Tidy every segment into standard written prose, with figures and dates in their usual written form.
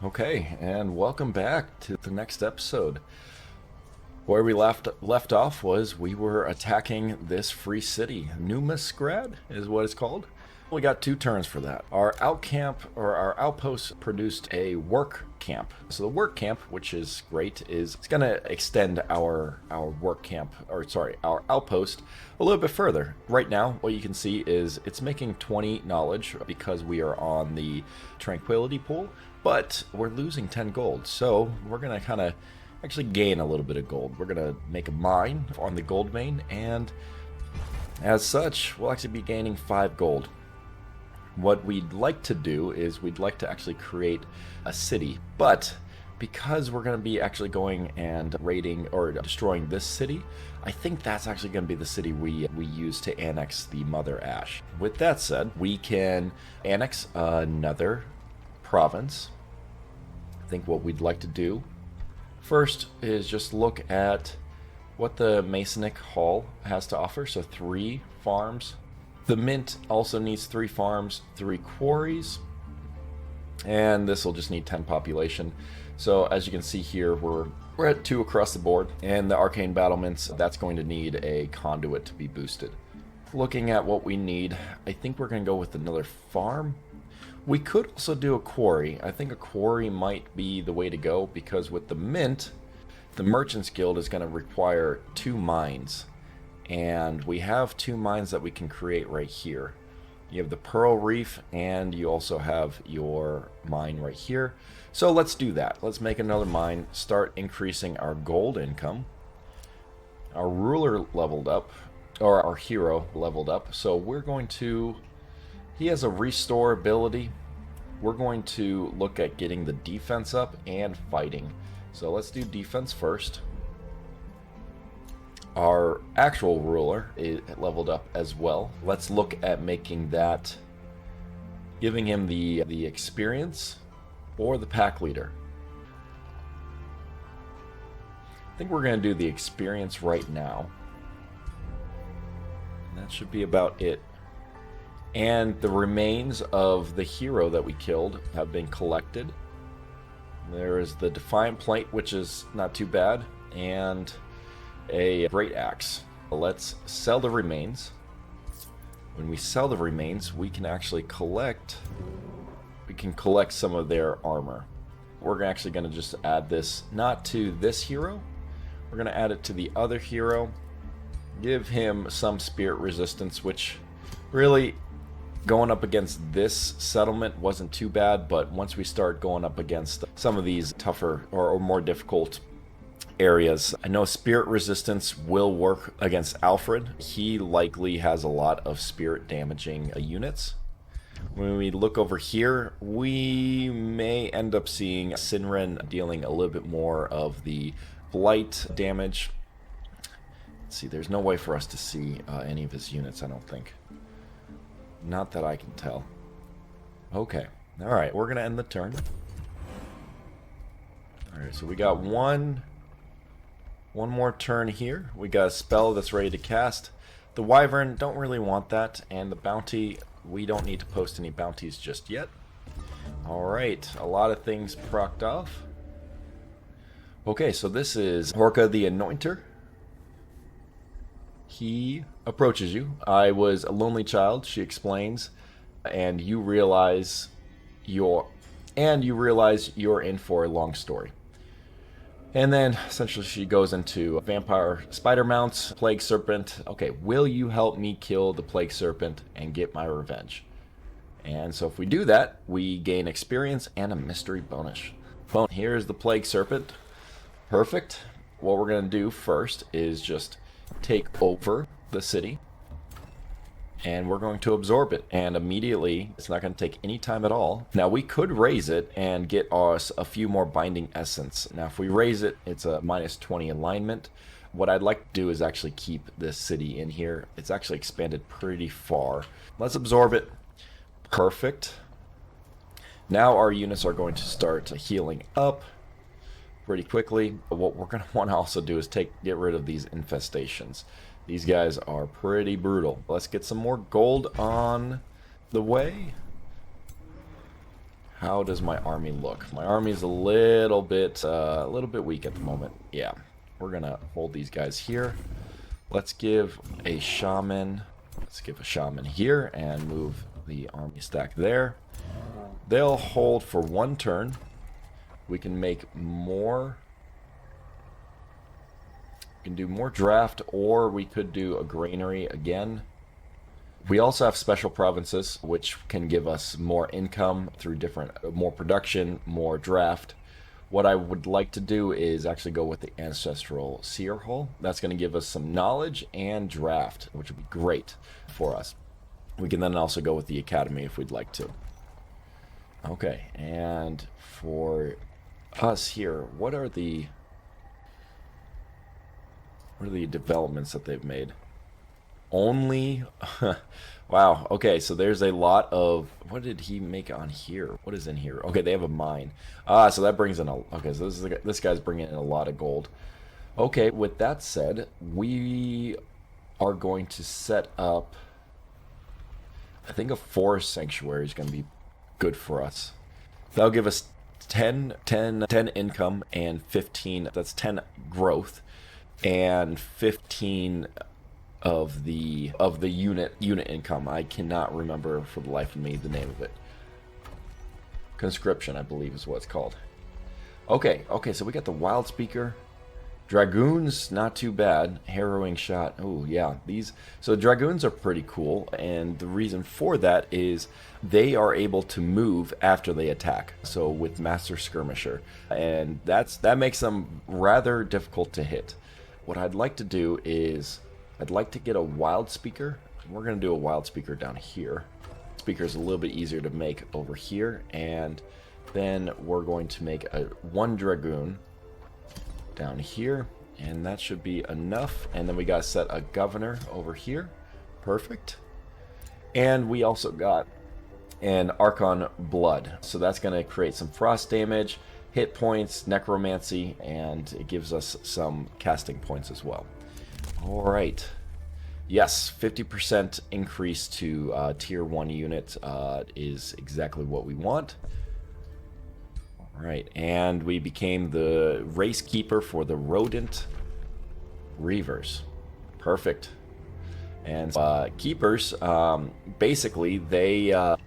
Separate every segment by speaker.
Speaker 1: Okay, and welcome back to the next episode. Where we left off was we were attacking this free city. Numisgrad is what it's called. We got 2 turns for that. Our our outpost produced a work camp. So the work camp, which is great, it's going to extend our work camp, our outpost a little bit further. Right now, what you can see is it's making 20 knowledge because we are on the tranquility pool, but we're losing 10 gold. So we're going to kind of actually gain a little bit of gold. We're going to make a mine on the gold vein, and as such, we'll actually be gaining 5 gold. What we'd like to do is we'd like to actually create a city, but because we're going to be actually going and raiding or destroying this city, I think that's actually going to be the city we use to annex the Mother Ash. With that said, we can annex another province. I think what we'd like to do first is just look at what the Masonic Hall has to offer. So 3 farms. The Mint also needs 3 farms, 3 quarries, and this will just need 10 population. So as you can see here, we're at 2 across the board, and the Arcane Battlements, that's going to need a conduit to be boosted. Looking at what we need, I think we're going to go with another farm. We could also do a quarry. I think a quarry might be the way to go, because with the Mint, the Merchants Guild is going to require 2 mines. And we have 2 mines that we can create right here. You have the Pearl Reef, and you also have your mine right here. So let's do that. Let's make another mine, start increasing our gold income. Our ruler leveled up, or our hero leveled up. So we're going to... He has a restore ability. We're going to look at getting the defense up and fighting. So let's do defense first. Our actual ruler is leveled up as well. Let's look at making that, giving him the experience or the pack leader. I think we're going to do the experience right now. And that should be about it. And the remains of the hero that we killed have been collected. There is the Defiant Plate, which is not too bad, and a Great Axe. Let's sell the remains. When we sell the remains, we can actually collect some of their armor. We're actually going to just add this not to this hero. We're going to add it to the other hero. Give him some spirit resistance, which really going up against this settlement wasn't too bad, but once we start going up against some of these tougher or more difficult areas, I know spirit resistance will work against Alfred. He likely has a lot of spirit damaging units. When we look over here, we may end up seeing Sinren dealing a little bit more of the blight damage. Let's see, there's no way for us to see any of his units, I don't think. Not that I can tell. Okay. Alright, we're going to end the turn. Alright, so we got one more turn here. We got a spell that's ready to cast. The Wyvern, don't really want that. And the bounty, we don't need to post any bounties just yet. Alright, a lot of things procced off. Okay, so this is Horka the Anointer. He approaches you. I was a lonely child, she explains, and you realize you're in for a long story. And then essentially she goes into vampire spider mounts, plague serpent. Okay, will you help me kill the plague serpent and get my revenge? And so if we do that, we gain experience and a mystery bonus. Here's the plague serpent. Perfect. What we're going to do first is just take over the city, and we're going to absorb it, and immediately it's not going to take any time at all. Now we could raise it and get us a few more binding essence. Now if we raise it, it's a minus 20 alignment. What I'd like to do is actually keep this city in here. It's actually expanded pretty far. Let's absorb it. Perfect. Now our units are going to start healing up pretty quickly. What we're going to want to also do is get rid of these infestations. These guys are pretty brutal. Let's get some more gold on the way. How does my army look? My army is a little bit weak at the moment. Yeah, we're gonna hold these guys here. Let's give a shaman. Let's give a shaman here and move the army stack there. They'll hold for 1 turn. We can make more. We can do more draft, or we could do a granary again. We also have special provinces, which can give us more income through more production, more draft. What I would like to do is actually go with the Ancestral Seer Hall. That's going to give us some knowledge and draft, which would be great for us. We can then also go with the Academy if we'd like to. Okay, and for us here, what are the developments that they've made? Only wow. Okay, so there's a lot of, what did he make on here? What is in here? Okay, they have a mine. So that brings in okay, so this guy's bringing in a lot of gold. Okay, with that said, we are going to set up, I think a forest sanctuary is going to be good for us. That'll give us 10 income and 15, that's 10 growth and 15 of the unit income. I cannot remember for the life of me the name of it. Conscription, I believe, is what it's called. Okay, so we got the Wild Speaker. Dragoons, not too bad. Harrowing Shot. Oh, yeah. So dragoons are pretty cool, and the reason for that is they are able to move after they attack. So with Master Skirmisher, and that makes them rather difficult to hit. What I'd like to do is I'd like to get a Wild Speaker. We're going to do a Wild Speaker down here. Speaker is a little bit easier to make over here, and then we're going to make one Dragoon down here, and that should be enough. And then we got to set a Governor over here. Perfect. And we also got an Archon Blood, so that's going to create some frost damage, hit points, necromancy, and it gives us some casting points as well. All right. Yes, 50% increase to tier 1 unit is exactly what we want. All right, and we became the race keeper for the rodent reavers. Perfect. And keepers, basically, the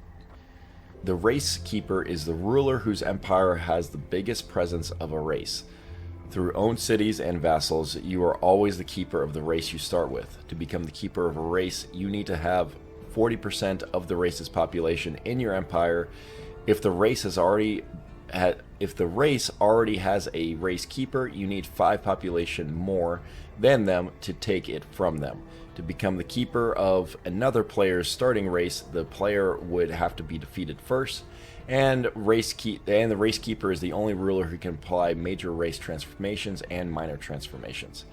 Speaker 1: race keeper is the ruler whose empire has the biggest presence of a race. Through owned cities and vassals, you are always the keeper of the race you start with. To become the keeper of a race, you need to have 40% of the race's population in your empire. If the race already has a race keeper, you need 5 population more than them to take it from them. To become the keeper of another player's starting race, the player would have to be defeated first. And the race keeper is the only ruler who can apply major race transformations and minor transformations.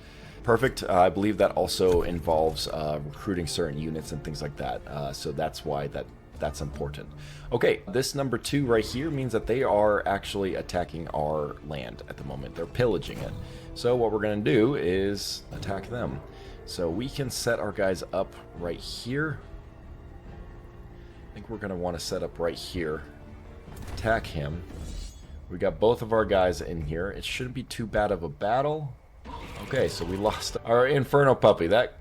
Speaker 1: Perfect. I believe that also involves recruiting certain units and things like that. So that's why that's important. Okay, this number 2 right here means that they are actually attacking our land at the moment. They're pillaging it. So what we're going to do is attack them. So we can set our guys up right here. I think we're going to want to set up right here. Attack him. We got both of our guys in here. It shouldn't be too bad of a battle. Okay, so we lost our Inferno Puppy. That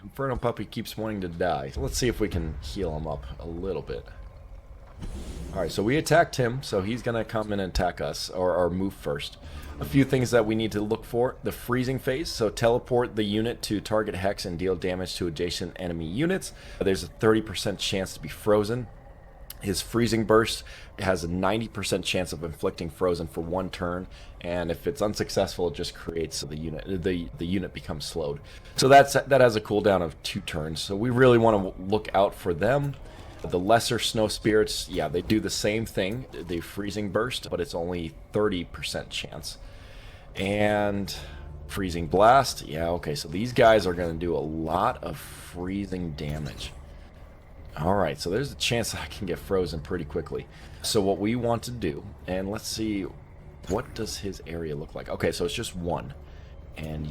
Speaker 1: Inferno Puppy keeps wanting to die. So let's see if we can heal him up a little bit. Alright, so we attacked him, so he's going to come in and attack us, or move first. A few things that we need to look for. The freezing phase, so teleport the unit to target hex and deal damage to adjacent enemy units. There's a 30% chance to be frozen. His freezing burst has a 90% chance of inflicting frozen for 1 turn, and if it's unsuccessful, it just creates the unit becomes slowed. So that has a cooldown of 2 turns. So we really want to look out for them. The lesser snow spirits, yeah, they do the same thing, the freezing burst, but it's only 30% chance. And freezing blast, yeah, okay, so these guys are going to do a lot of freezing damage. Alright, so there's a chance that I can get frozen pretty quickly. So what we want to do, and let's see, what does his area look like? Okay, so it's just 1. And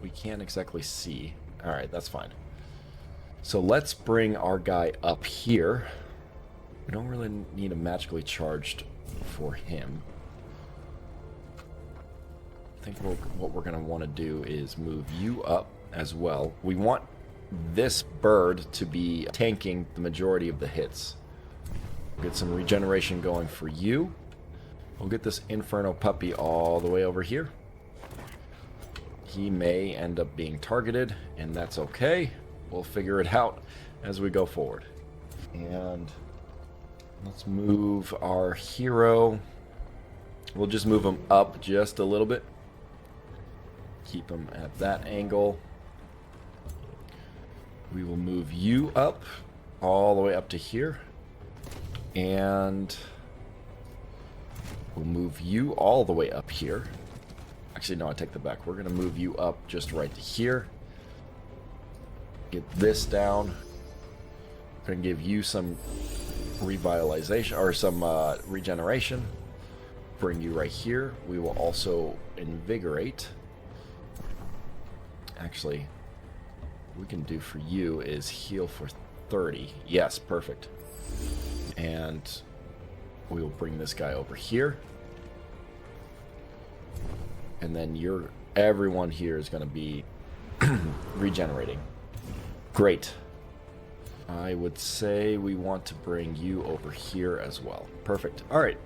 Speaker 1: we can't exactly see. Alright, that's fine. So let's bring our guy up here. We don't really need a magically charged for him. I think what we're going to want to do is move you up as well. We want this bird to be tanking the majority of the hits. We'll get some regeneration going for you. We'll get this Inferno puppy all the way over here. He may end up being targeted, and that's okay. We'll figure it out as we go forward. And let's move our hero. We'll just move him up just a little bit. Keep him at that angle. We will move you up all the way up to here. And we'll move you all the way up here. Actually, no, I take that back. We're going to move you up just right to here. Get this down. We're going to give you some revitalization, or some regeneration. Bring you right here. We will also invigorate. Actually, what we can do for you is heal for 30. Yes, perfect. And we will bring this guy over here. And then everyone here is going to be regenerating. Great. I would say we want to bring you over here as well. Perfect. All right.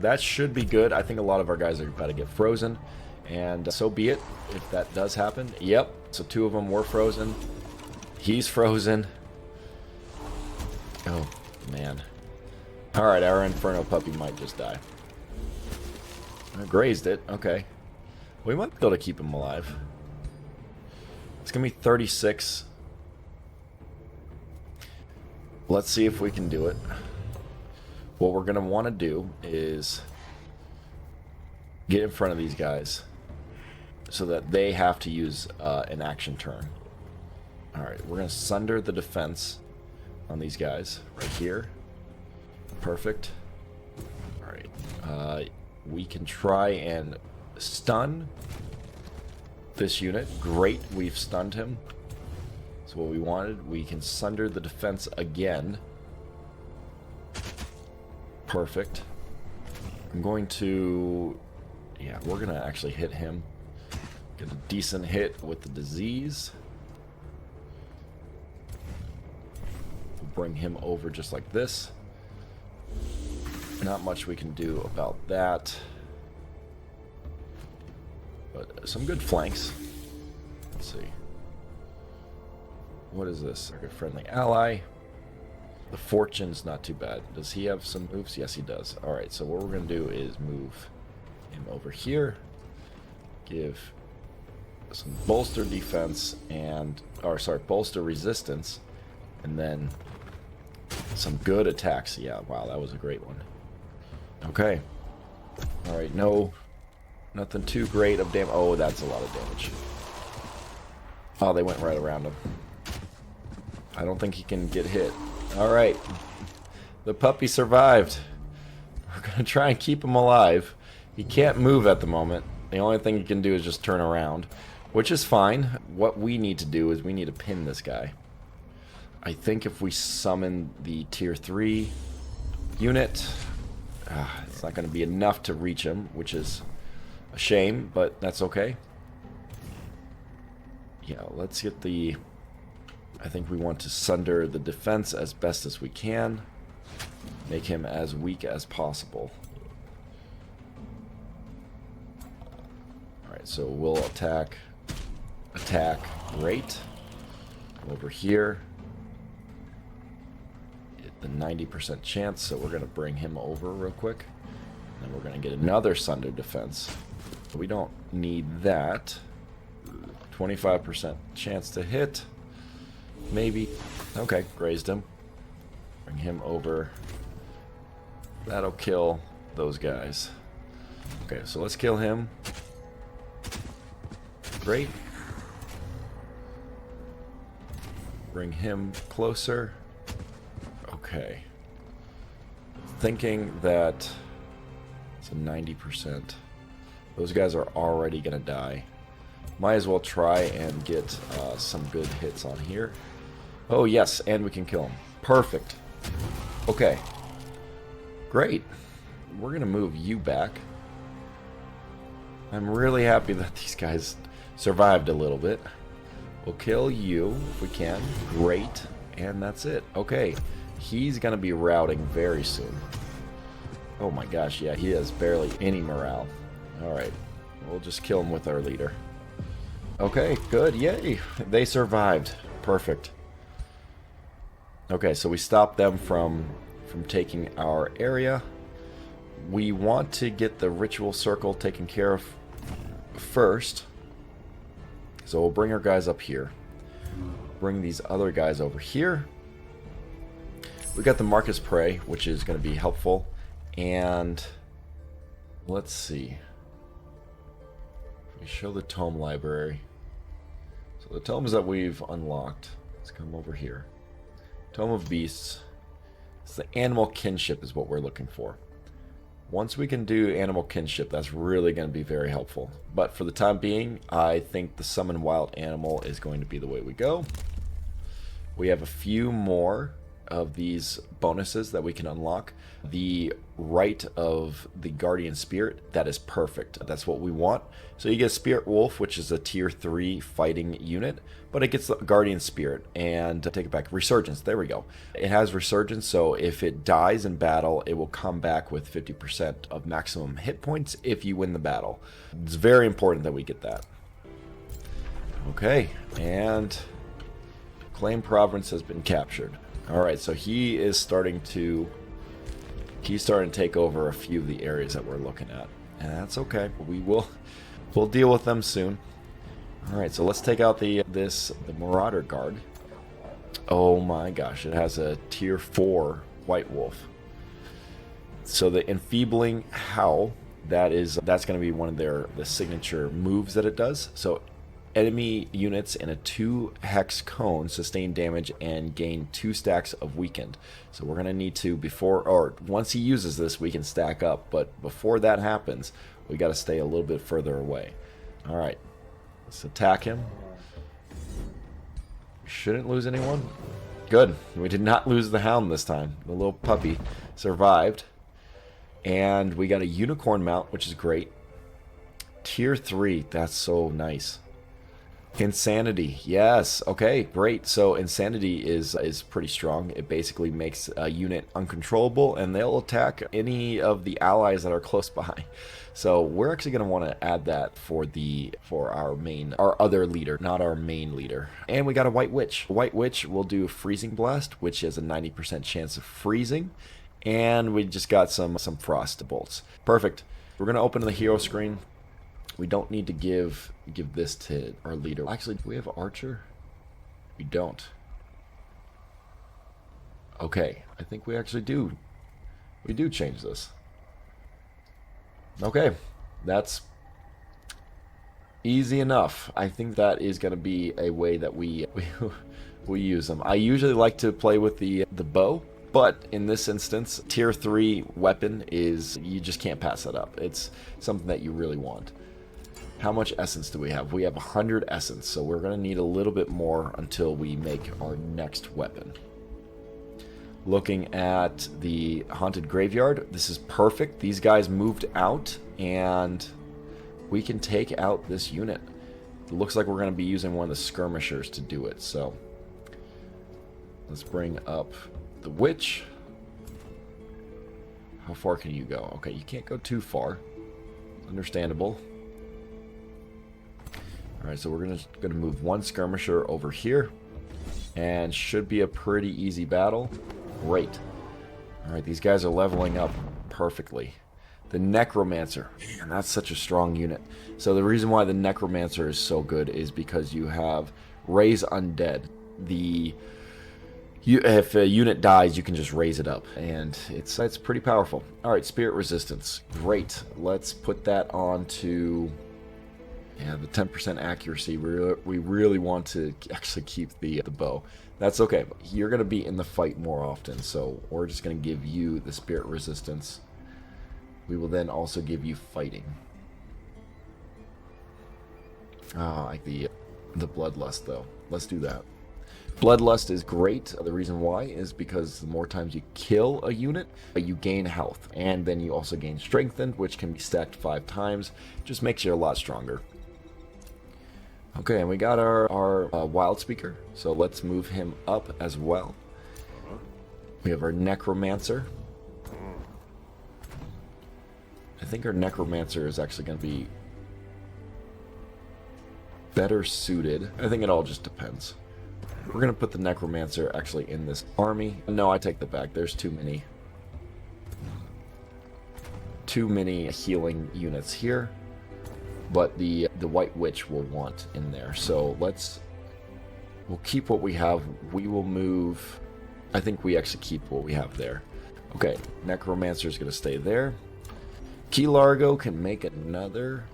Speaker 1: That should be good. I think a lot of our guys are about to get frozen. And so be it if that does happen. Yep. So 2 of them were frozen. He's frozen. Oh, man. All right. Our Inferno puppy might just die. I grazed it. Okay. We might be able to keep him alive. It's going to be 36. Let's see if we can do it. What we're going to want to do is get in front of these guys so that they have to use an action turn. Alright, we're going to sunder the defense on these guys right here. Perfect. Alright, we can try and stun this unit. Great, we've stunned him. That's what we wanted. We can sunder the defense again. Perfect. I'm going to... Yeah, we're going to actually hit him. Get a decent hit with the disease. We'll bring him over just like this. Not much we can do about that. But some good flanks. Let's see. What is this? Our good friendly ally. The fortune's not too bad. Does he have some moves? Yes, he does. Alright, so what we're going to do is move him over here. Give some bolster defense and... Or, sorry, bolster resistance. And then some good attacks. Yeah, wow, that was a great one. Okay. Alright, nothing too great of damage. Oh, that's a lot of damage. Oh, they went right around him. I don't think he can get hit. Alright. The puppy survived. We're going to try and keep him alive. He can't move at the moment. The only thing he can do is just turn around, which is fine. What we need to do is we need to pin this guy. I think if we summon the tier 3 unit, it's not going to be enough to reach him, which is a shame, but that's okay. Yeah, let's get the... I think we want to sunder the defense as best as we can. Make him as weak as possible. Alright, so we'll attack. Great. Over here. Get the 90% chance, so we're going to bring him over real quick. And then we're going to get another sunder defense. We don't need that. 25% chance to hit. Maybe. Okay, grazed him. Bring him over. That'll kill those guys. Okay, so let's kill him. Great. Bring him closer. Okay. Thinking that it's a 90%. Those guys are already gonna die. Might as well try and get some good hits on here. Oh yes, and we can kill him. Perfect. Okay. Great. We're going to move you back. I'm really happy that these guys survived a little bit. We'll kill you if we can. Great. And that's it. Okay. He's going to be routing very soon. Oh my gosh, yeah, he has barely any morale. Alright. We'll just kill him with our leader. Okay, good. Yay. They survived. Perfect. Okay, so we stopped them from taking our area. We want to get the ritual circle taken care of first. So we'll bring our guys up here. Bring these other guys over here. We got the Marcus Prey, which is going to be helpful. And let's see. We show the tome library. So the tomes that we've unlocked. Let's come over here. Tome of Beasts. It's the animal kinship is what we're looking for. Once we can do animal kinship, that's really going to be very helpful. But for the time being, I think the summon wild animal is going to be the way we go. We have a few more of these bonuses that we can unlock. The right of the guardian spirit, that is perfect. That's what we want. So you get Spirit Wolf, which is a tier 3 fighting unit, but it gets the guardian spirit. And take it back, resurgence, there we go. It has resurgence, so if it dies in battle, it will come back with 50% of maximum hit points if you win the battle. It's very important that we get that. Okay, and Claim Province has been captured. Alright, so he is starting to take over a few of the areas that we're looking at. And that's okay. We'll deal with them soon. Alright, so let's take out the Marauder Guard. Oh my gosh, it has a tier 4 White Wolf. So the Enfeebling Howl, that's going to be one of the signature moves that it does. So enemy units in a 2 hex cone sustain damage and gain 2 stacks of weakened. So we're going to need to, once he uses this, we can stack up. But before that happens, we got to stay a little bit further away. Alright, let's attack him. Shouldn't lose anyone. Good. We did not lose the hound this time. The little puppy survived. And we got a unicorn mount, which is great. Tier 3, that's so nice. Insanity, yes. Okay, great. So Insanity is pretty strong. It basically makes a unit uncontrollable, and they'll attack any of the allies that are close by. So we're actually going to want to add that for our other leader, not our main leader. And we got a White Witch. White Witch will do Freezing Blast, which has a 90% chance of freezing, and we just got some frost bolts. Perfect. We're going to open the hero screen. We don't need to give this to our leader. Actually, do we have Archer? We don't. Okay, I think we actually do. We do change this. Okay, that's easy enough. I think that is going to be a way that we use them. I usually like to play with the bow, but in this instance, tier 3 weapon you just can't pass that up. It's something that you really want. How much essence do we have? We have 100 essence, so we're going to need a little bit more until we make our next weapon. Looking at the Haunted Graveyard, this is perfect. These guys moved out, and we can take out this unit. It looks like we're going to be using one of the skirmishers to do it, so let's bring up the Witch. How far can you go? Okay, you can't go too far. Understandable. Alright, so we're gonna move one skirmisher over here, and should be a pretty easy battle. Great. Alright, these guys are leveling up perfectly. The Necromancer, man, that's such a strong unit. So the reason why the Necromancer is so good is because you have Raise Undead. If a unit dies, you can just raise it up, and it's pretty powerful. Alright, Spirit Resistance. Great. Let's put that on to... yeah, the 10% accuracy. We really want to actually keep the bow. That's okay. You're going to be in the fight more often, so we're just going to give you the Spirit Resistance. We will then also give you Fighting. I like the Bloodlust, though. Let's do that. Bloodlust is great. The reason why is because the more times you kill a unit, you gain health. And then you also gain strengthened, which can be stacked 5 times. Just makes you a lot stronger. Okay, and we got our wild speaker. So let's move him up as well. We have our necromancer. I think our necromancer is actually going to be better suited. I think it all just depends. We're going to put the necromancer actually in this army. No, I take that back. There's too many healing units here. But the white witch will want in there. So we'll keep what we have. We will move. I think we actually keep what we have there. Okay, necromancer is going to stay there. Key Largo can make another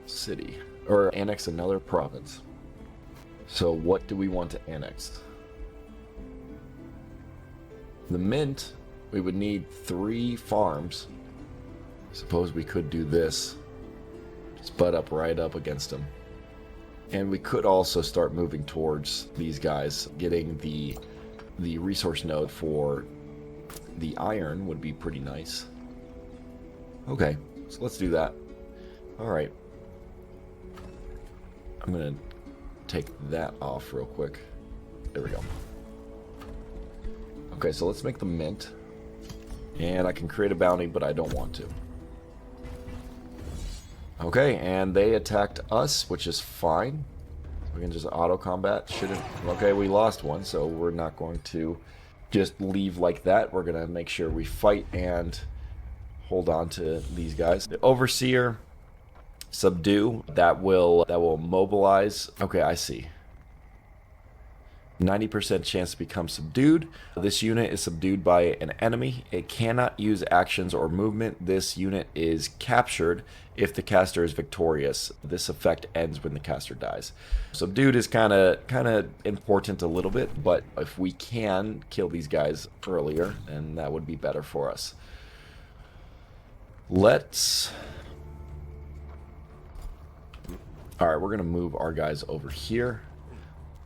Speaker 1: city, or annex another province. So what do we want to annex? The mint, we would need 3 farms. Suppose we could do this. Just butt up right up against them. And we could also start moving towards these guys. Getting the resource node for the iron would be pretty nice. Okay, so let's do that. Alright. I'm going to take that off real quick. There we go. Okay, so let's make the mint. And I can create a bounty, but I don't want to. Okay, and they attacked us, which is fine. We can just auto combat. Okay, we lost one, so we're not going to just leave like that. We're going to make sure we fight and hold on to these guys. The overseer, subdue, that will mobilize. Okay, I see. 90% chance to become subdued. This unit is subdued by an enemy. It cannot use actions or movement. This unit is captured if the caster is victorious. This effect ends when the caster dies. Subdued is kind of important a little bit, but if we can kill these guys earlier, then that would be better for us. Alright, we're going to move our guys over here.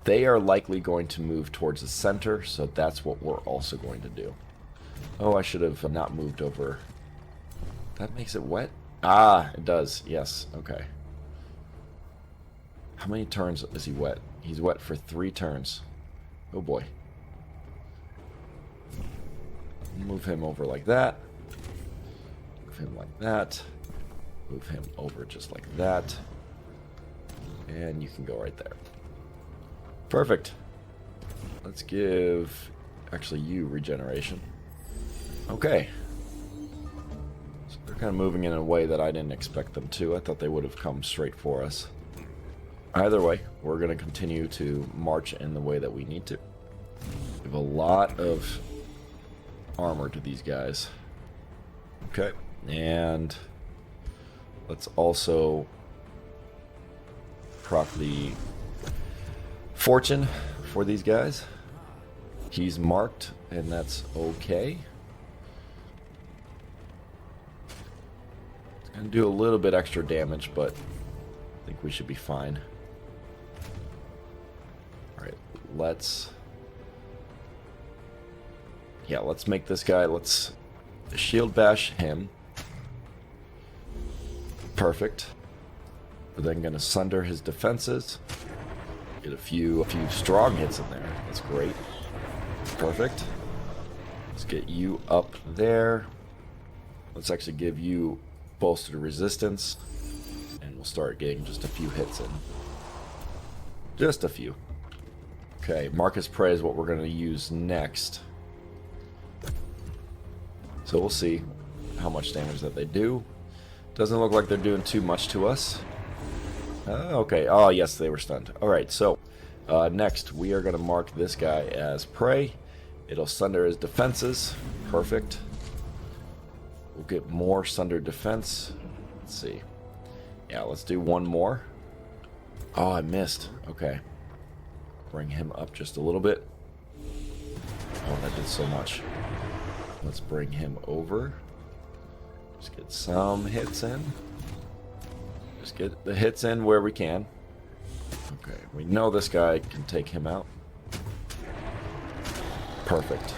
Speaker 1: They are likely going to move towards the center, so that's what we're also going to do. Oh, I should have not moved over. That makes it wet? Ah, it does. Yes, okay. How many turns is he wet? He's wet for 3 turns. Oh boy. Move him over like that. Move him like that. Move him over just like that. And you can go right there. Perfect. Let's give, actually, you regeneration. Okay. So they're kind of moving in a way that I didn't expect them to. I thought they would have come straight for us. Either way, we're going to continue to march in the way that we need to. We have a lot of armor to these guys. Okay. And let's also proc the fortune for these guys. He's marked, and that's okay. It's going to do a little bit extra damage, but I think we should be fine. Alright, let's make this guy, let's shield bash him. Perfect. We're then going to sunder his defenses. Get a few strong hits in there. That's great. Perfect. Let's get you up there. Let's actually give you bolstered resistance. And we'll start getting just a few hits in. Just a few. Okay, Marcus Prey is what we're going to use next. So we'll see how much damage that they do. Doesn't look like they're doing too much to us. Okay. Oh, yes, they were stunned. Alright, so next we are going to mark this guy as prey. It'll sunder his defenses. Perfect. We'll get more sundered defense. Let's see. Yeah, let's do one more. Oh, I missed. Okay. Bring him up just a little bit. Oh, that did so much. Let's bring him over. Just get some hits in. Just get the hits in where we can. Okay, we know this guy can take him out. Perfect.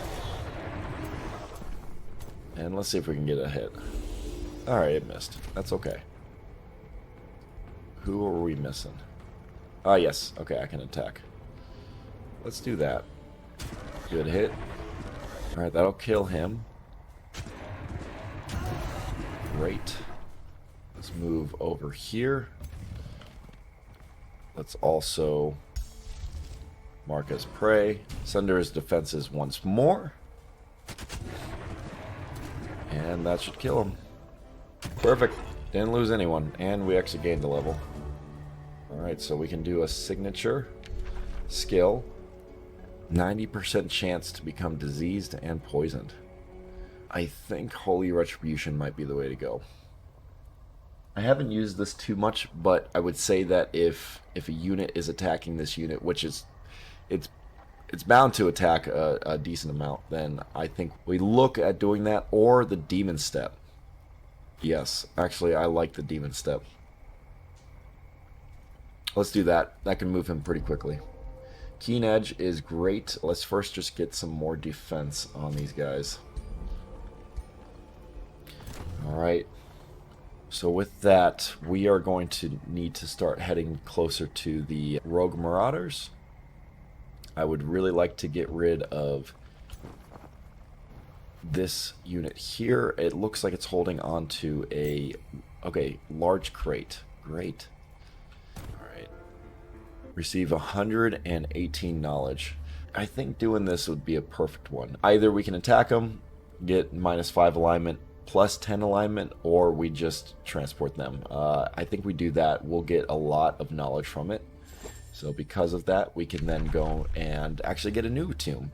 Speaker 1: And let's see if we can get a hit. Alright, it missed. That's okay. Who are we missing? Ah, yes. Okay, I can attack. Let's do that. Good hit. Alright, that'll kill him. Great. Let's move over here. Let's also mark as prey. Sunder his defenses once more. And that should kill him. Perfect. Didn't lose anyone. And we actually gained a level. Alright, so we can do a signature skill. 90% chance to become diseased and poisoned. I think Holy Retribution might be the way to go. I haven't used this too much, but I would say that if a unit is attacking this unit, which is it's bound to attack a decent amount, then I think we look at doing that, or the Demon Step. Yes, actually I like the Demon Step. Let's do that. That can move him pretty quickly. Keen Edge is great. Let's first just get some more defense on these guys. Alright. So with that, we are going to need to start heading closer to the Rogue Marauders. I would really like to get rid of this unit here. It looks like it's holding on to a... Okay, large crate. Great. Alright. Receive 118 knowledge. I think doing this would be a perfect one. Either we can attack them, get -5 alignment, plus 10 alignment, or we just transport them. I think we do that. We'll get a lot of knowledge from it. So because of that, we can then go and actually get a new tome.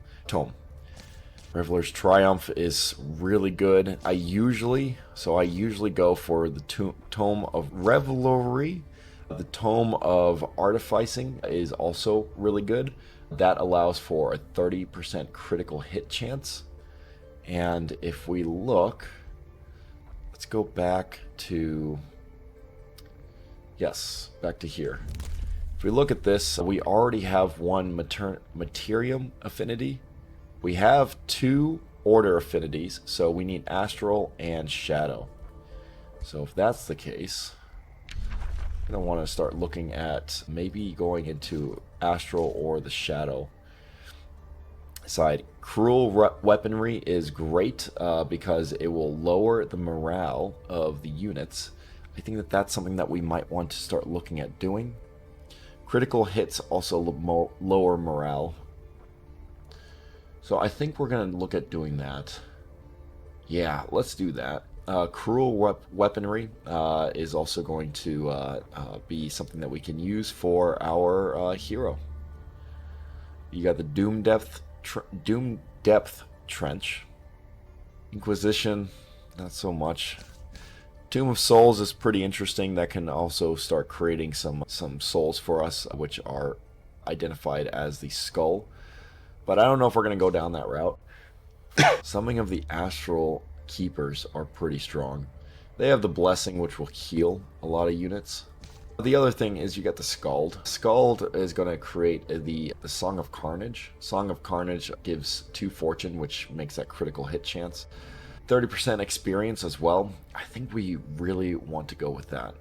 Speaker 1: Reveler's Triumph is really good. I usually go for the Tome of Revelry. The Tome of Artificing is also really good. That allows for a 30% critical hit chance. And if we look, let's go back to, yes, back to here. If we look at this, we already have one Materium affinity. We have 2 Order affinities, so we need Astral and Shadow. So if that's the case, I'm going to want to start looking at maybe going into Astral or the Shadow side. Cruel Weaponry is great because it will lower the morale of the units. I think that that's something that we might want to start looking at doing. Critical hits also lower morale. So I think we're going to look at doing that. Yeah, let's do that. Cruel Weaponry is also going to be something that we can use for our hero. You got the Doom Depth Trench. Inquisition, not so much. Tomb of Souls is pretty interesting. That can also start creating some souls for us, which are identified as the skull. But I don't know if we're going to go down that route. Some of the Astral Keepers are pretty strong. They have the Blessing, which will heal a lot of units. The other thing is you got the Scald. Scald is going to create the Song of Carnage. Song of Carnage gives 2 fortune, which makes that critical hit chance. 30% experience as well. I think we really want to go with that.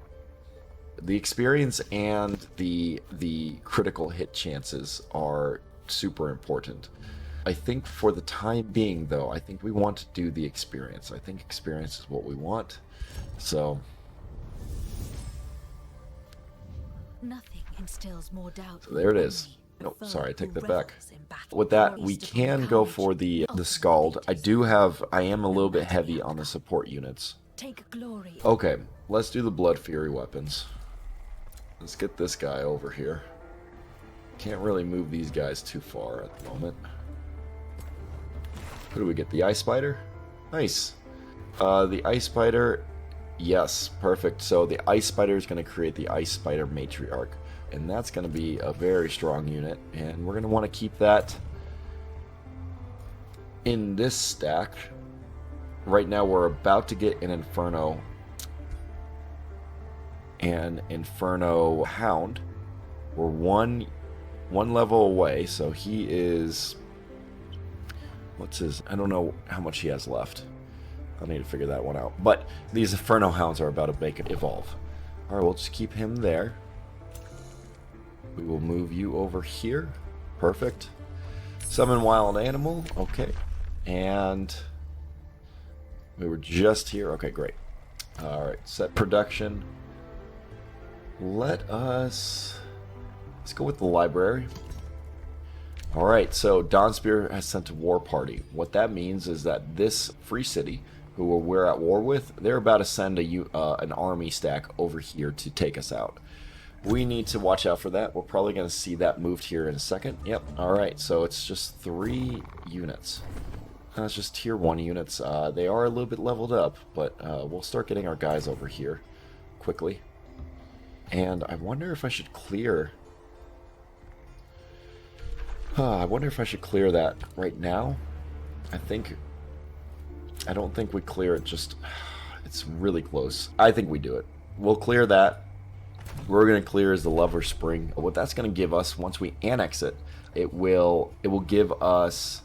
Speaker 1: The experience and the critical hit chances are super important. I think for the time being, though, I think we want to do the experience. I think experience is what we want. So
Speaker 2: nothing instills more doubt.
Speaker 1: So there it is. No, sorry, I take that back. With that, we can go for the Scald. I am a little bit heavy on the support units. Okay, let's do the Blood Fury weapons. Let's get this guy over here. Can't really move these guys too far at the moment. Who do we get? The Ice Spider? Nice. The Ice Spider, yes, perfect. So the Ice Spider is going to create the Ice Spider Matriarch. And that's going to be a very strong unit. And we're going to want to keep that in this stack. Right now we're about to get an Inferno and Inferno Hound. We're one level away, so he is What's his... I don't know how much he has left. I'll need to figure that one out. But these Inferno Hounds are about to make it evolve. Alright, we'll just keep him there. We will move you over here. Perfect. Summon Wild Animal. Okay. And we were just here. Okay, great. Alright, set production. Let's go with the library. Alright, so Dawnspear has sent a war party. What that means is that this free city, who we're at war with, they're about to send an army stack over here to take us out. We need to watch out for that. We're probably going to see that moved here in a second. Yep, alright, so it's just 3 units. That's just tier 1 units. They are a little bit leveled up, but we'll start getting our guys over here quickly. And I wonder if I should clear... I wonder if I should clear that right now. I don't think we clear it just... It's really close. I think we do it. We'll clear that. We're going to clear is the Lover Spring. What that's going to give us, once we annex it, it will give us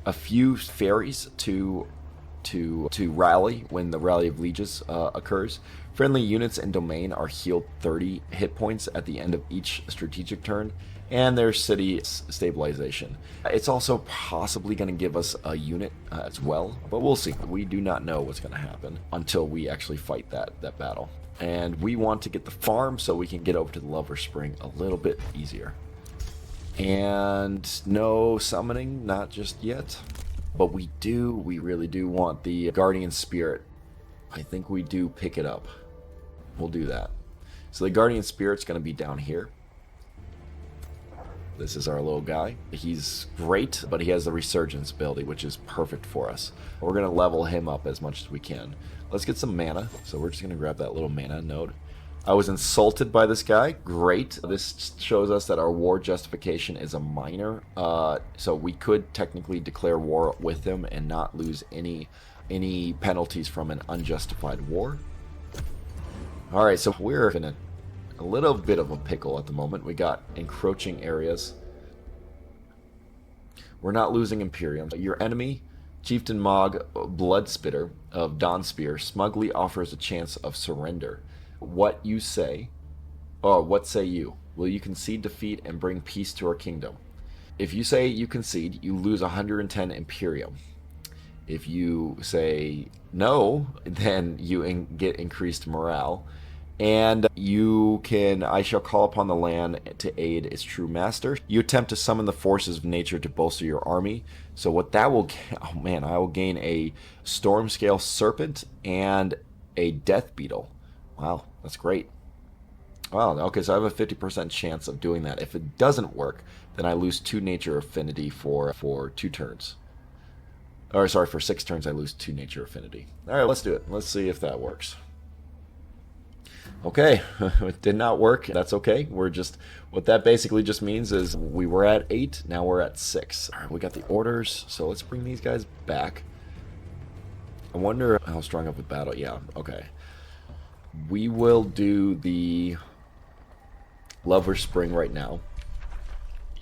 Speaker 1: a few fairies to rally when the Rally of Lieges occurs. Friendly units and domain are healed 30 hit points at the end of each strategic turn, and there's city stabilization. It's also possibly going to give us a unit as well, but we'll see. We do not know what's going to happen until we actually fight that battle. And we want to get the farm so we can get over to the Lover Spring a little bit easier. And no summoning, not just yet. But we really do want the Guardian Spirit. I think we do pick it up. We'll do that. So the Guardian Spirit's going to be down here. This is our little guy. He's great, but he has the Resurgence ability, which is perfect for us. We're going to level him up as much as we can. Let's get some mana. So we're just going to grab that little mana node. I was insulted by this guy. Great. This shows us that our war justification is a minor. So we could technically declare war with him and not lose any penalties from an unjustified war. Alright, so we're in a little bit of a pickle at the moment. We got encroaching areas. We're not losing Imperium. Your enemy, Chieftain Mog Bloodspitter of Dawnspear, smugly offers a chance of surrender. What you say, or what say you? Will you concede defeat and bring peace to our kingdom? If you say you concede, you lose 110 Imperium. If you say no, then you get increased morale. And I shall call upon the land to aid its true master. You attempt to summon the forces of nature to bolster your army. So what that will, oh man, I will gain a storm scale serpent and a death beetle. Wow, that's great. Wow, okay, so I have a 50% chance of doing that. If it doesn't work, then I lose 2 nature affinity for 2 turns. Or sorry, for 6 turns I lose 2 nature affinity. Alright, let's do it. Let's see if that works. Okay, it did not work. That's okay. What that basically just means is we were at 8, now we're at 6. Alright, we got the orders, so let's bring these guys back. I wonder how strong of a battle. Yeah, okay. We will do the Lover Spring right now.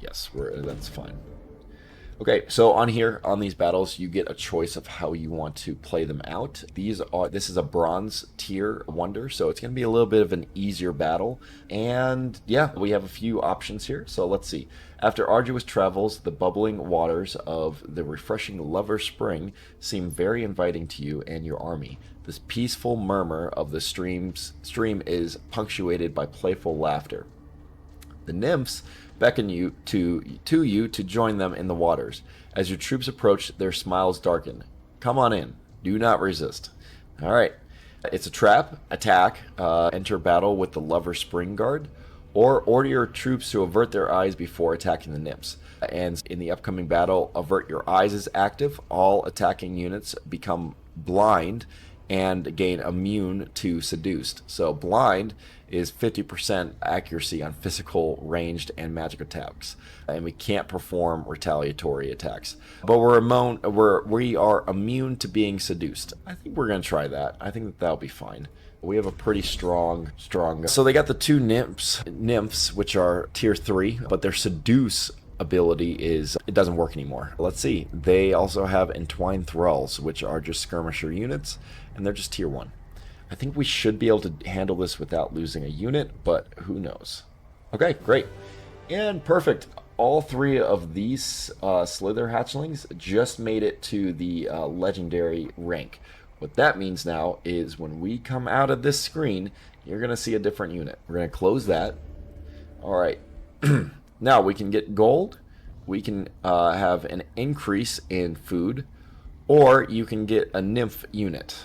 Speaker 1: Yes, that's fine. Okay, so on here, on these battles, you get a choice of how you want to play them out. This is a bronze tier wonder, so it's going to be a little bit of an easier battle. And yeah, we have a few options here, so let's see. After arduous travels, the bubbling waters of the refreshing Lover Spring seem very inviting to you and your army. This peaceful murmur of the stream is punctuated by playful laughter. The nymphs beckon you to join them in the waters. As your troops approach, their smiles darken. Come on in. Do not resist. All right. It's a trap. Attack. Enter battle with the Lover Spring Guard. Or order your troops to avert their eyes before attacking the nymphs. And in the upcoming battle, avert your eyes is active. All attacking units become blind and gain immune to seduced. So blind is 50% accuracy on physical, ranged, and magic attacks. And we can't perform retaliatory attacks. But we are immune to being seduced. I think we're going to try that. I think that'll be fine. We have a pretty strong... So they got the 2 nymphs, which are tier 3, but their seduce ability is, it doesn't work anymore. Let's see. They also have Entwined Thralls, which are just skirmisher units, and they're just tier 1. I think we should be able to handle this without losing a unit, but who knows. Okay, great. And perfect. All 3 of these Slither hatchlings just made it to the legendary rank. What that means now is when we come out of this screen, you're going to see a different unit. We're going to close that. All right. Now we can get gold. We can have an increase in food, or you can get a nymph unit.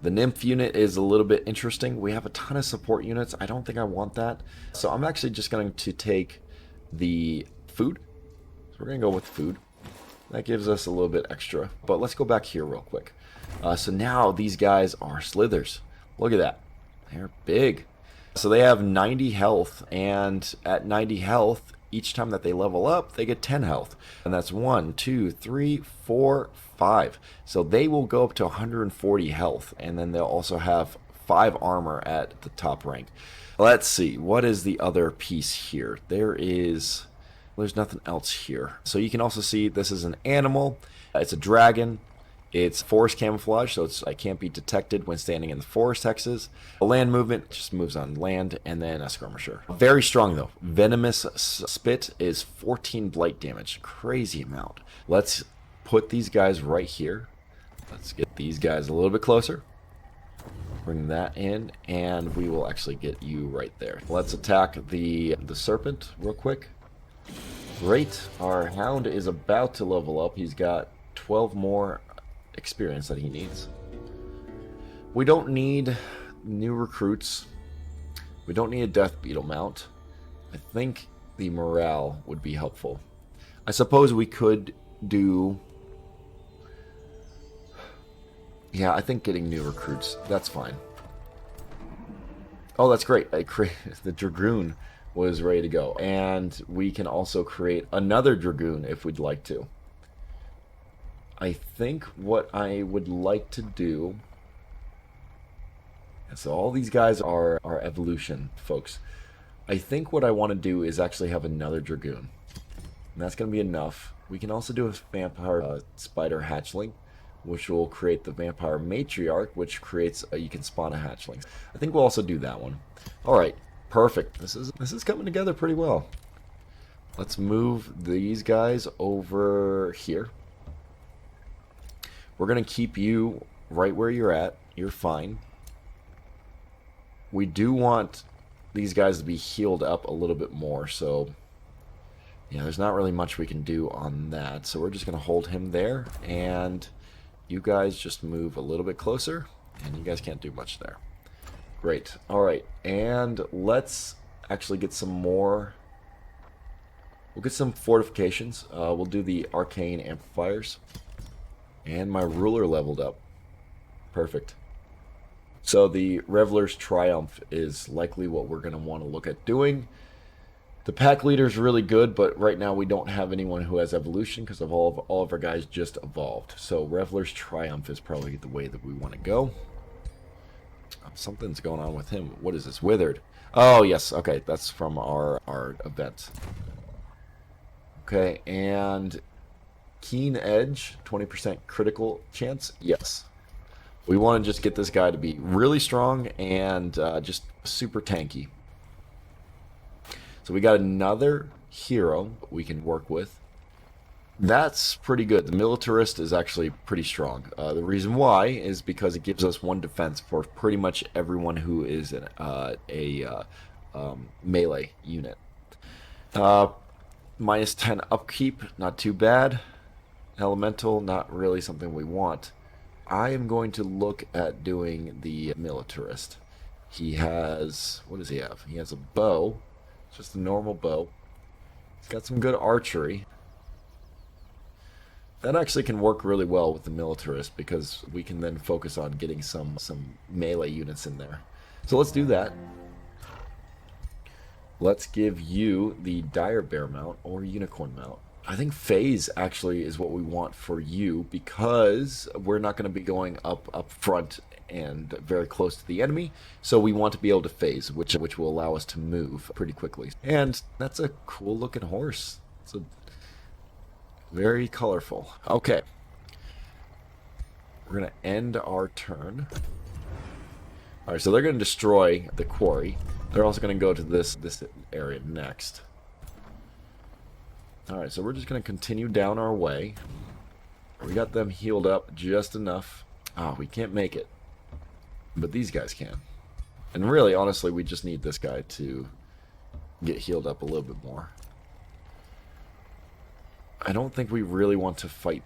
Speaker 1: The nymph unit is a little bit interesting. We have a ton of support units. I don't think I want that. So I'm actually just going to take the food. So we're going to go with food. That gives us a little bit extra. But let's go back here real quick. So now these guys are slithers. Look at that. They're big. So they have 90 health, and at 90 health, each time that they level up, they get 10 health. And that's 1, 2, 3, 4, 5. So they will go up to 140 health, and then they'll also have 5 armor at the top rank. Let's see, what is the other piece here? There's nothing else here. So you can also see this is an animal. It's a dragon. It's forest camouflage, so it can't be detected when standing in the forest hexes. A land movement just moves on land, and then a skirmisher. Very strong though. Venomous spit is 14 blight damage. Crazy amount. Let's put these guys right here. Let's get these guys a little bit closer. Bring that in, and we will actually get you right there. Let's attack the serpent real quick. Great. Our hound is about to level up. He's got 12 more experience that he needs. We don't need new recruits. We don't need a death beetle mount. I think the morale would be helpful. I suppose we could do... Yeah, I think getting new recruits, that's fine. Oh, that's great. The Dragoon was ready to go. And we can also create another Dragoon if we'd like to. I think what I would like to do... So all these guys are evolution, folks. I think what I want to do is actually have another Dragoon. And that's going to be enough. We can also do a vampire spider hatchling, which will create the vampire matriarch, which creates you can spawn a hatchling. I think we'll also do that one. All right, perfect. This is coming together pretty well. Let's move these guys over here. We're going to keep you right where you're at. You're fine. We do want these guys to be healed up a little bit more, so yeah, there's not really much we can do on that. So we're just going to hold him there, and you guys just move a little bit closer, and you guys can't do much there. Great. All right, and let's actually get some more. We'll get some fortifications. We'll do the arcane amplifiers. And my ruler leveled up. Perfect. So the Reveler's Triumph is likely what we're going to want to look at doing. The pack leader is really good, but right now we don't have anyone who has evolution because of all of our guys just evolved. So Reveler's Triumph is probably the way that we want to go. Something's going on with him. What is this? Withered. Oh, yes. Okay, that's from our event. Okay, and... Keen Edge, 20% critical chance. Yes. We want to just get this guy to be really strong and just super tanky. So we got another hero we can work with. That's pretty good. The Militarist is actually pretty strong. The reason why is because it gives us 1 defense for pretty much everyone who is a melee unit. Minus 10 upkeep, not too bad. Elemental, not really something we want. I am going to look at doing the Militarist. He has... What does he have? He has a bow. It's just a normal bow. He's got some good archery. That actually can work really well with the Militarist because we can then focus on getting some melee units in there. So let's do that. Let's give you the Dire Bear mount or Unicorn mount. I think phase actually is what we want for you because we're not going to be going up front and very close to the enemy. So we want to be able to phase, which will allow us to move pretty quickly. And that's a cool looking horse. It's a very colorful. Okay. We're going to end our turn. Alright, so they're going to destroy the quarry. They're also going to go to this area next. Alright, so we're just going to continue down our way. We got them healed up just enough. Ah, we can't make it. But these guys can. And really, honestly, we just need this guy to get healed up a little bit more. I don't think we really want to fight.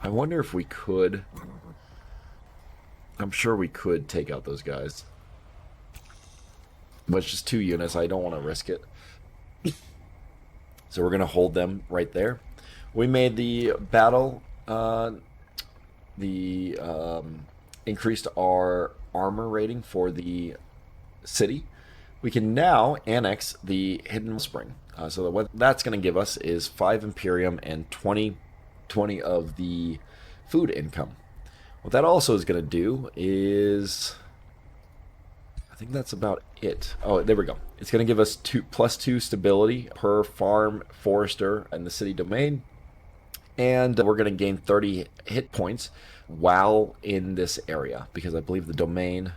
Speaker 1: I wonder if we could. I'm sure we could take out those guys. But it's just 2 units. I don't want to risk it. So we're going to hold them right there. We made the battle. Increased our armor rating for the city. We can now annex the hidden spring. So what that's going to give us is 5 Imperium and 20 of the food income. What that also is going to do is, I think that's about it. Oh, there we go. It's going to give us +2 stability per farm, forester, and the city domain. And we're going to gain 30 hit points while in this area, because I believe the domain...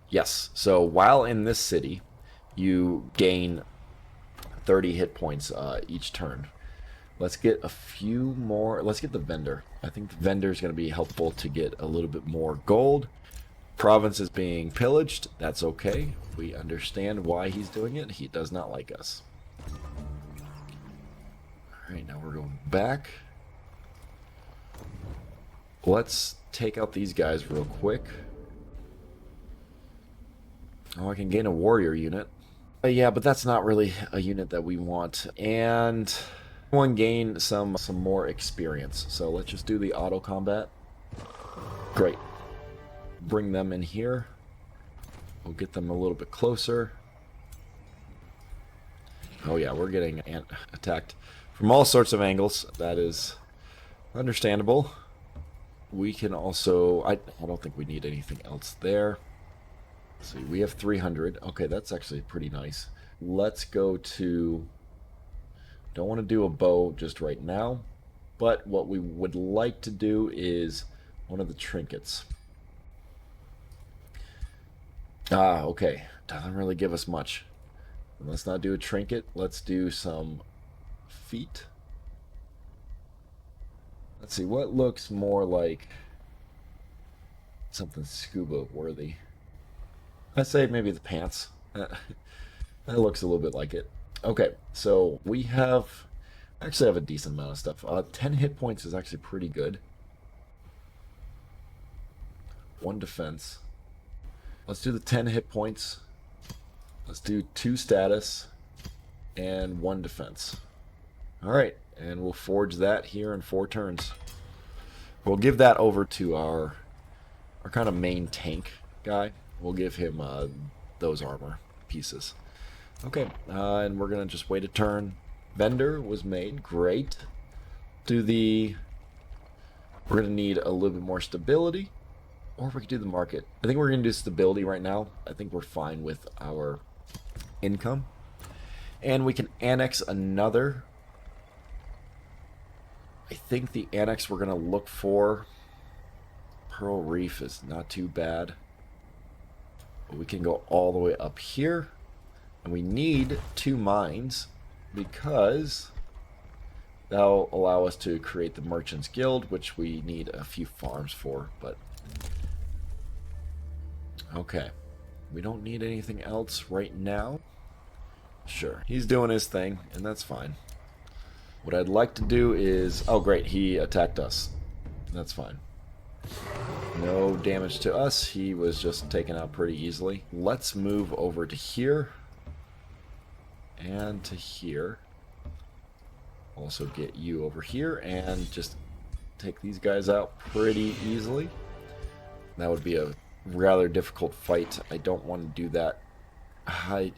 Speaker 1: Yes, so while in this city, you gain 30 hit points each turn. Let's get a few more. Let's get the vendor. I think the vendor is going to be helpful to get a little bit more gold. Province is being pillaged. That's okay. We understand why he's doing it. He does not like us. Alright, now we're going back. Let's take out these guys real quick. Oh, I can gain a warrior unit. Yeah, but that's not really a unit that we want. And one gain some more experience. So let's just do the auto combat. Great. Bring them in here. We'll get them a little bit closer. Oh yeah, we're getting attacked from all sorts of angles. That is understandable. We can also... I don't think we need anything else there. Let's see, we have 300. Okay, that's actually pretty nice. Let's go to... Don't want to do a bow just right now. But what we would like to do is one of the trinkets. Ah, okay. Doesn't really give us much. Let's not do a trinket. Let's do some feet. Let's see, what looks more like something scuba worthy? I'd say maybe the pants. That looks a little bit like it. Okay, so we have... actually have a decent amount of stuff. 10 hit points is actually pretty good. 1 defense. Let's do the 10 hit points. Let's do 2 status and 1 defense. Alright, and we'll forge that here in 4 turns. We'll give that over to our kind of main tank guy. We'll give him those armor pieces. Okay, and we're going to just wait a turn. Vendor was made. Great. We're going to need a little bit more stability. Or we could do the market. I think we're going to do stability right now. I think we're fine with our income. And we can annex another. I think the annex we're going to look for... Pearl Reef is not too bad. But we can go all the way up here. And we need 2 mines because that'll allow us to create the Merchants Guild, which we need a few farms for, but okay. We don't need anything else right now. Sure, he's doing his thing, and that's fine. What I'd like to do is... oh great, he attacked us. That's fine. No damage to us. He was just taken out pretty easily. Let's move over to here. And to here. Also get you over here and just take these guys out pretty easily. That would be a rather difficult fight. I don't want to do that. It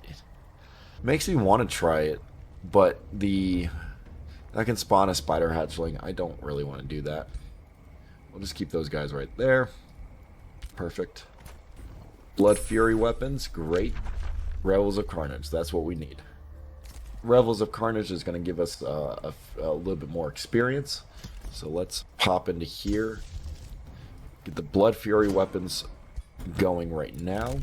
Speaker 1: makes me want to try it, but I can spawn a spider hatchling. I don't really want to do that. We'll just keep those guys right there. Perfect. Blood Fury weapons, great. Rebels of Carnage, that's what we need. Revels of Carnage is going to give us a little bit more experience. So let's pop into here. Get the Blood Fury weapons going right now.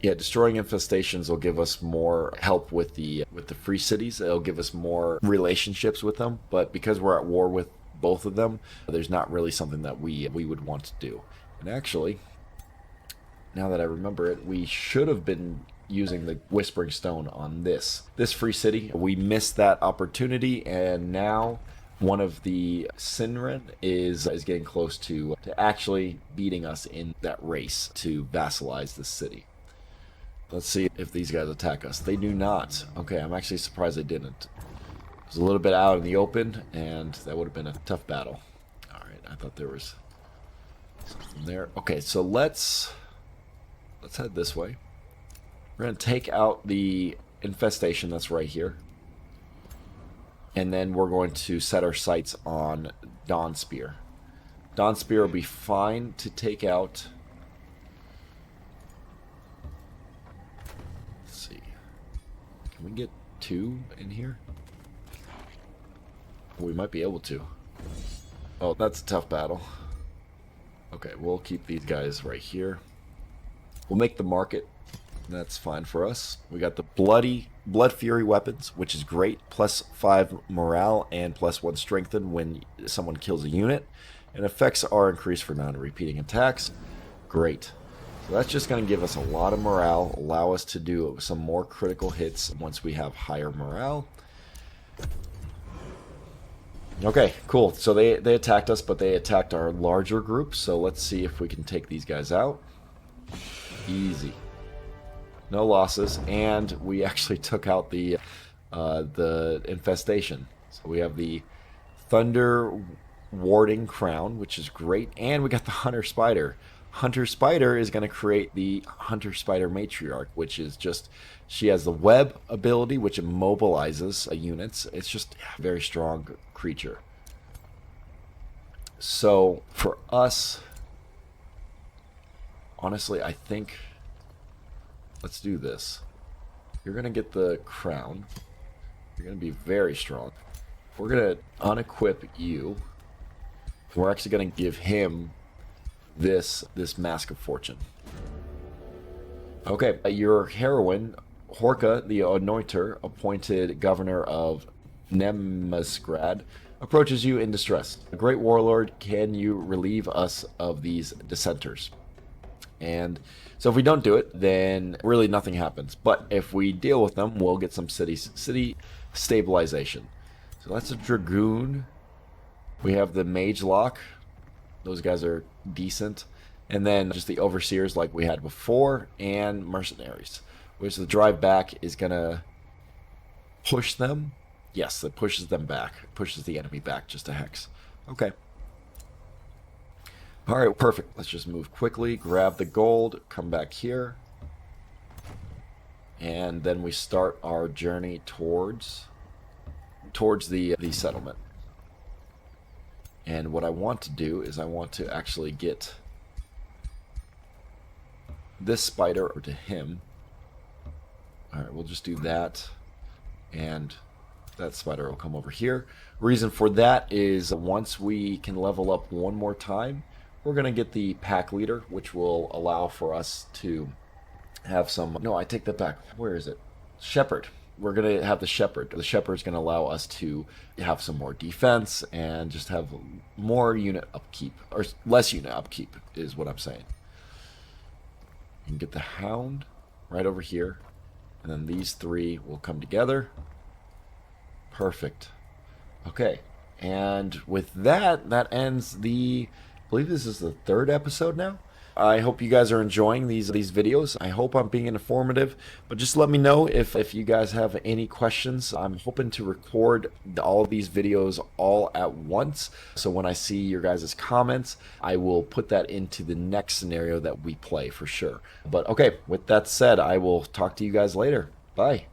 Speaker 1: Yeah, destroying infestations will give us more help with the free cities. It'll give us more relationships with them. But because we're at war with both of them, there's not really something that we would want to do. And actually, now that I remember it, we should have been using the Whispering Stone on this free city. We missed that opportunity, and now one of the Sinren is getting close to actually beating us in that race to vassalize this city. Let's see if these guys attack us. They do not. Okay, I'm actually surprised they didn't. It was a little bit out in the open, and that would have been a tough battle. Alright, I thought there was something there. Okay, so let's head this way. We're going to take out the infestation that's right here. And then we're going to set our sights on Dawn Spear. Dawn Spear will be fine to take out. Let's see. Can we get 2 in here? We might be able to. Oh, that's a tough battle. Okay, we'll keep these guys right here. We'll make the market. That's fine for us. We got the Blood Fury weapons, which is great. +5 morale and +1 strengthen when someone kills a unit. And effects are increased for non-repeating attacks. Great. So that's just going to give us a lot of morale, allow us to do some more critical hits once we have higher morale. Okay, cool. So they attacked us, but they attacked our larger group. So let's see if we can take these guys out. Easy. No losses, and we actually took out the infestation. So we have the Thunder Warding Crown, which is great, and we got the Hunter Spider. Hunter Spider is going to create the Hunter Spider Matriarch, which is just, she has the web ability, which immobilizes units. It's just a very strong creature. So for us, honestly, I think let's do this. You're going to get the crown. You're going to be very strong. We're going to unequip you. We're actually going to give him this Mask of Fortune. Okay, your heroine, Horka the Anointer, appointed governor of Nemusgrad, approaches you in distress. A great warlord, can you relieve us of these dissenters? And so if we don't do it, then really nothing happens. But if we deal with them, we'll get some city stabilization. So that's a Dragoon. We have the Mage Lock. Those guys are decent. And then just the Overseers like we had before, and Mercenaries. Which the drive back is going to push them. Yes, it pushes them back. It pushes the enemy back just a hex. Okay. Alright, perfect. Let's just move quickly, grab the gold, come back here. And then we start our journey towards the settlement. And what I want to do is I want to actually get this spider over to him. Alright, we'll just do that. And that spider will come over here. Reason for that is once we can level up one more time, we're going to get the pack leader, which will allow for us to have some... No, I take that back. Where is it? Shepherd. We're going to have the Shepherd. The Shepherd is going to allow us to have some more defense and just have more unit upkeep. Or less unit upkeep is what I'm saying. You can get the Hound right over here. And then these three will come together. Perfect. Okay. And with that, that ends the... I believe this is the 3rd episode now. I hope you guys are enjoying these videos. I hope I'm being informative, but just let me know if you guys have any questions. I'm hoping to record all of these videos all at once, so when I see your guys' comments, I will put that into the next scenario that we play for sure. But okay, with that said, I will talk to you guys later. Bye.